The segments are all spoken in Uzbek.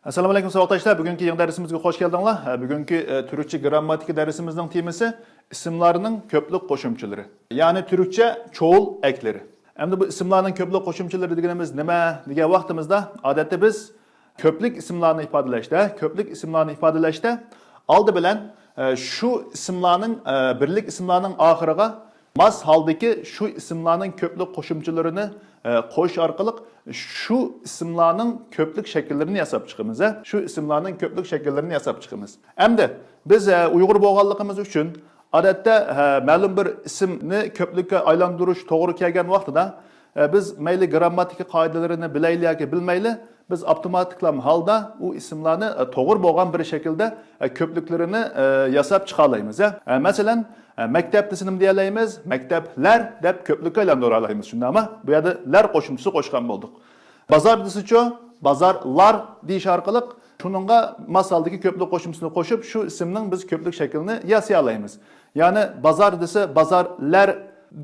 Assalomu alaykum savoqdoshlar. Bugungi yangi darsimizga xush keldinglar. Bugungi turkcha grammatika darsimizning temasi ismlarning ko'plik qo'shimchalari. Ya'ni turkcha cho'l ekleri. Endi bu ismlarning ko'plik qo'shimchalari deganimiz nima degan vaqtimizda odatda biz ko'plik ismlarni ifodalashda oldi bilan shu ismlarning birlik ismlarning oxiriga mas holdagi shu ismlarning ko'plik qo'shimchalarini qo'yish orqali shu ismlarning ko'plik shakllarini yasab chiqamiz. Shu ismlarning ko'plik shakllarini yasab chiqamiz. Endi biz Uyg'ur bo'lganligimiz uchun odatda ma'lum bir ismni ko'plikka aylantirish to'g'ri kelgan vaqtida biz mayli grammatika qoidalarini bilayli yoki bilmayli biz avtomatiklam holda u ismlarni to'g'ri bo'lgan bir shaklda ko'pliklarini yasab chiqa olamiz. Masalan, maktab desini deyalamiz, maktablar deb ko'plikka aylantira olamiz. Shundami? Bu yerda lar qo'shimchasi qo'shgan bo'ldik. Bozor desichi, bozorlar deyish orqali shuningga masaldagi ko'plik qo'shimchasini qo'shib shu ismning biz ko'plik shaklini yasay olamiz. Ya'ni bozor desa bozorlar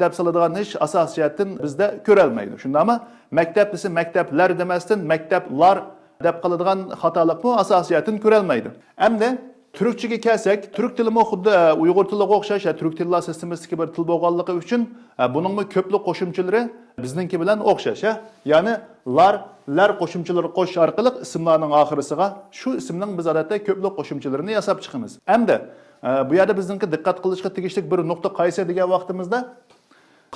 deb soladigan ish asosiyatdan bizda ko'ralmaydi. Shundami? Maktab desa maktablar demasdan maktablar deb qoladigan xatolik bu asosiyatdan ko'ralmaydi. Endi Türkçe'ye kelsak, Türk tili xuddi Uyg'ur tiliga o'xshash, Türk tillar sistemasidagi bir til bo'lganligi uchun buning ko'plik qo'shimchalari bizningki bilan o'xshash. Ya'ni lar qo'shimchalari qo'shish orqali ismlarning oxirisiga shu ismning biz odatda ko'plik qo'shimchalarini yasab chiqamiz. Endi bu yerda bizningki diqqat qilishga tegishli bir nuqta qaysi degan vaqtimizda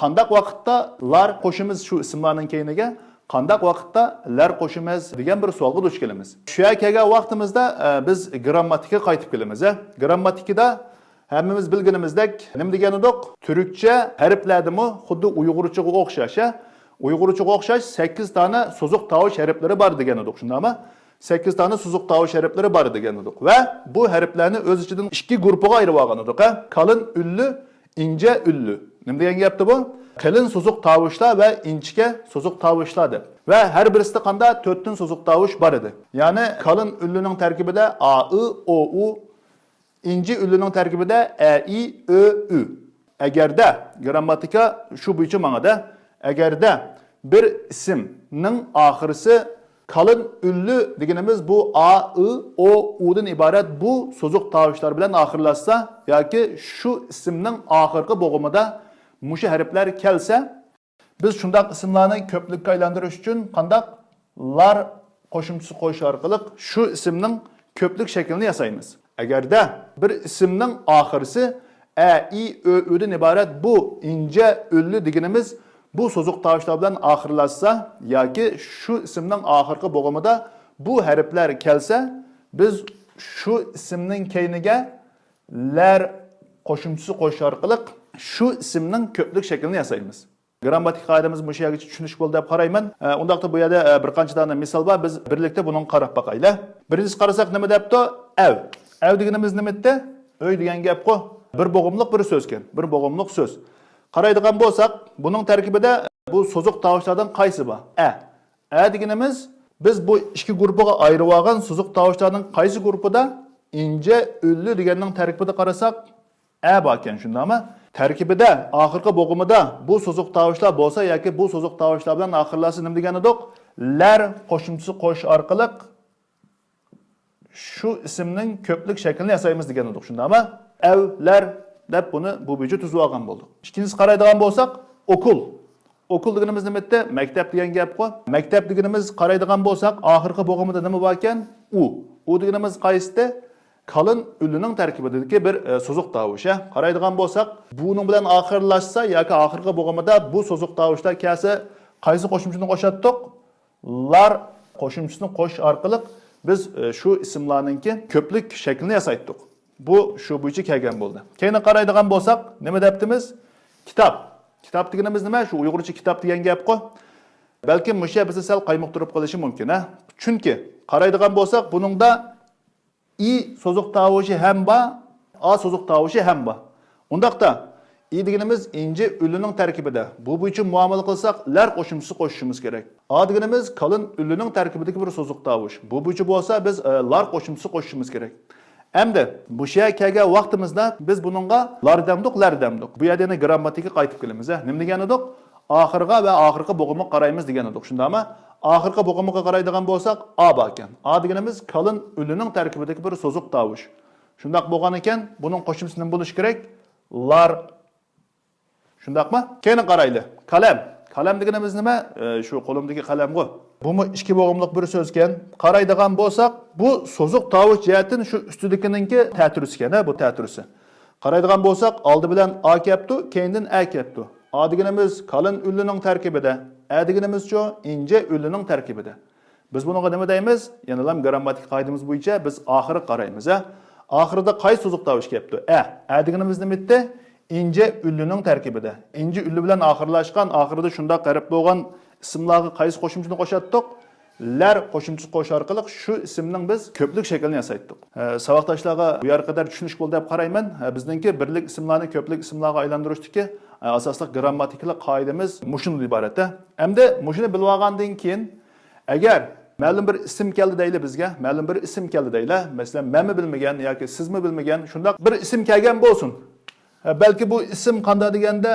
qandaq vaqtda lar qo'shimiz shu ismlarning keyiniga qandaq vaqtda lar qo'shimiz degan bir savolga duch kelamiz. Shu yerga kelgan vaqtimizda biz grammatikaga qaytib kelamiz. Grammatikada hammamiz bilganimizdek nima degan edik? Turkcha harflardimi xuddi Uyg'urchaga o'xshash. Uyg'urchaga o'xshash 8 tane so'ziq tovush harflari bor degan edik. Shundami? 8 tane so'ziq tovush harflari bor degan edik. Va bu harflarni o'z ichidan ikki guruhga ayirib olgan edik. Qalin ulli, ince ulli. Nima degan gapdi bu? Qalin so'ziq tovushlar va inchga so'ziq tovushlar deb. Va har birisida qanda 4 ta so'ziq tovush bor edi. Ya'ni qalin ullining tarkibida a, i, o, u, inci ullining tarkibida a, i, ö, ü. Agarda grammatika shu bo'yicha ma'noda agarda bir ismning oxirisi qalin ulli deganimiz bu a, i, o, udan iborat bu so'ziq tovushlar bilan oxirlashsa yoki shu ismning oxirgi bo'g'imida mushu harflar kelsa biz shundaq ismlarni ko'plikka aylantirish uchun qandaq lar qo'shimchasi qo'yish orqali shu ismning ko'plik shaklini yasaymiz. Agarda bir ismning oxirisi a, i, ö, üdan iborat bu ince ulli deganimiz bu so'ziq tovushlar bilan oxirlashsa yoki shu ismning oxirgi bo'g'imida bu harflar kelsa biz shu ismning keyniga lar qo'shimchasi qo'yish orqali shu ismning ko'plik shaklini yasaymiz. Grammatik qoidamiz bu yerga tushunish bo'ldi deb qarayman. Undaqda bu yerda bir qancha dona misol bor. Biz birlikda buni qarab boqaylik. Birinchisi qarasak nima debdi? Ev. Ev deganimiz nima edi? Uy degan gap-ku. Bir bo'g'imliq bir so'z ekan. Bir bo'g'imliq so'z. Qaraydigan bo'lsak, buning tarkibida bu so'ziq tovushlardan qaysi bor? A deganimiz biz bu ikki guruhga ayirib olgan so'ziq tovushlarning qaysi guruhida ince ulli deganning tarkibida qarasak a bor ekan, shundami? Tarkibida oxirgi bo'g'imida bu so'ziq tovushlar bo'lsa yoki bu so'ziq tovushlar bilan oxirlashsa nima degan edik? Lar qo'shimchasi qo'yish orqali shu ismning ko'plik shaklini yasaymiz degan edik, shundami? Evlar deb buni bu bo'yicha tuzib olgan bo'ldik. Ikkinchisi qaraydigan bo'lsak, o'qul. O'qul deganimiz nima edi? Maktab degan gap-ku. Maktab deganimiz qaraydigan bo'lsak, oxirgi bo'g'imida nima bor ekan? U. U deganimiz qaysida? Qalin ullining tarkibidagi bir so'ziq tovush. Qaraydigan bo'lsak, buning bilan oxirlashsa yoki oxirgi bo'g'imida bu so'ziq tovushlar kelsa, qaysi qo'shimchani qo'shatdik? Lar qo'shimchasini qo'shish orqali biz shu ismlarningki ko'plik shaklini yasaytdik. Bu shu bo'yicha kelgan bo'ldi. Keyin qaraydigan bo'lsak, nima debdimiz? Kitob. Kitob deganimiz nima? Shu Uyg'urcha kitob degan gap-ku. Balki musha bizni sal qaymoqtirib qolishi mumkin, Chunki qaraydigan bo'lsak, buningda i so'ziq tovushi ham bor, a so'ziq tovushi ham bor. Undaqda i deganimiz ince ullining tarkibida. Bu bo'yicha muomala qilsak, lar qo'shimchasi qo'shishimiz kerak. A deganimiz qalin ullining tarkibidagi bir so'ziq tovush. Bu bo'yicha bo'lsa biz lar qo'shimchasi qo'shishimiz kerak. Endi bu yerga kelgan vaqtimizda biz buningga lar demdik. Bu yerda yana grammatikaga qaytib kelamiz. Nima degan edik? oxirga va oxirgi bo'g'imga qaraymiz degan edik. Shundami? Oxirgi bo'g'imiga qaraydigan bo'lsak, a bor ekan. A deganimiz qalin ulining tarkibidagi bir so'ziq tovush. Shundaq bo'lgan ekan, buning qo'shimchasi nima bo'lishi kerak? Lar. Shundaqmi? Keyin qarayli. Qalam. Qalam deganimiz nima? Shu qo'limdagi qalamg'u. Bumi ikki bo'g'imliq bir so'z ekan. Qaraydigan bo'lsak, bu so'ziq tovush jihatdan shu ustidagininki ta'tirisi ekan, bu ta'tirisi. Qaraydigan bo'lsak, oldi bilan a kelibdi, keyindan a kelibdi. A deganimiz qalin ulining tarkibida, a deganimiz-chu ince ulining tarkibida. Biz bunga nima deymiz? Yana ham grammatik qoidamiz bo'yicha biz oxiri qaraymiz, ha. Oxirida qaysi so'ziq tovush kelibdi? A deganimiz nima edi? İnce üllünün tərkibida. İnce üllü bilan oxirlashgan, oxirida shunday qarib bo'lgan ismlarga qaysi qo'shimchani qo'shatdik? Lar qo'shimchasi qo'sh orqali shu ismning biz ko'plik shaklini yasaytdik. Saboqdoshlarga bu yer qadar tushunish bo'ldi deb qarayman. Bizningki birlik ismlarni ko'plik ismlarga aylantirishdiki, asosli grammatikali qoidamiz mushundan iborat. Endi mushuni bilib olgandan keyin agar ma'lum bir ism keldi deyli bizga, ma'lum bir ism keldi deyli. Masalan, menmi bilmagan yoki sizmi bilmagan shunday bir ism kelgan bo'lsin. Belki bu isim qanday deganda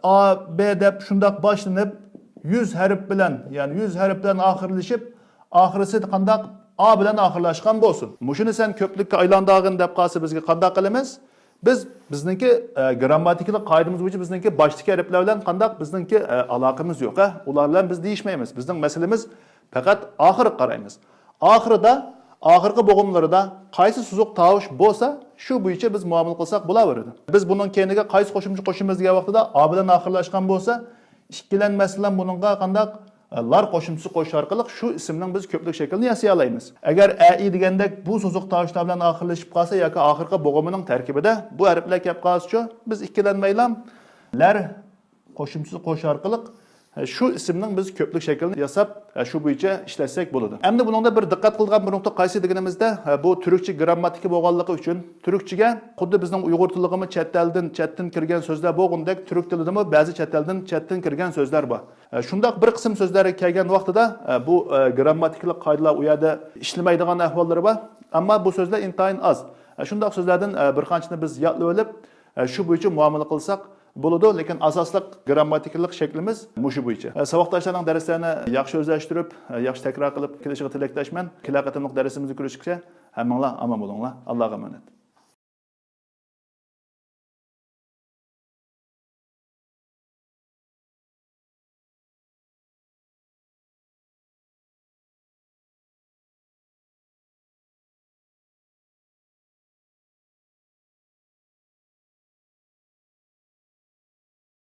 A, B deb shunday boshlanib 100 harf bilan, yani 100 harf bilan oxirlashib, oxirisi qanday A bilan oxirlashgan bo'lsin. Mushuni sen ko'plikka aylandag'in deb qolsa bizga qanday qilamiz? Bizningki grammatikalik qoidamiz bo'yicha bizningki boshdagi harflar bilan qanday bizningki aloqamiz yo'q, ha? Ular bilan biz deyishmaymiz. Bizning masalamiz faqat oxiri qaraymiz. Oxirida oxirgi bo'g'imlarida qaysi so'ziq tovush bo'lsa, shu bo'yicha biz muomala qilsak bo'laveradi. Biz buning keyiniga qaysi qo'shimcha qo'shimiz degan vaqtida a bilan oxirlashgan bo'lsa, ikkilanmasdan buningga qanday lar qo'shimchasi qo'shish orqali shu ismning biz ko'plik shaklini yasay olamiz. Agar ai degandek bu so'ziq tovushlar bilan oxirlashib qolsa yoki oxirgi bo'g'imining tarkibida bu harflar kelib qolsa, biz ikkilanmaylam lar qo'shimchasi qo'shish orqali shu ismning biz ko'plik shaklini yasab shu bo'yicha ishlasak bo'ladi. Endi buningda bir diqqat qilgan bir nuqta qaysi deganimizda bu turkcha grammatiki bo'lganligi uchun turkchaga xuddi bizning uyg'ur tiligimiz chetdan kirgan so'zlar bo'lgandek turk tilidami ba'zi chetdan kirgan so'zlar bor. Shundaq bir qism so'zlar kelgan vaqtida bu grammatikalik qoidalar u yerda ishlamaydigan ahvollari bor, ammo bu so'zlar intayin az. Shundaq so'zlardan bir qanchani biz yodlab olib shu bo'yicha muomala qilsak bo'ladi, lekin asosli grammatikalik shaklimiz mushu bo'yicha. Saboqdoshlarning darslarini yaxshi o'zlashtirib, yaxshi takror qilib kelishiga tilakdoshman. Kelaqatimliq darsimizni ko'rishgacha hammanglar omon bo'linglar. Allohga omonat.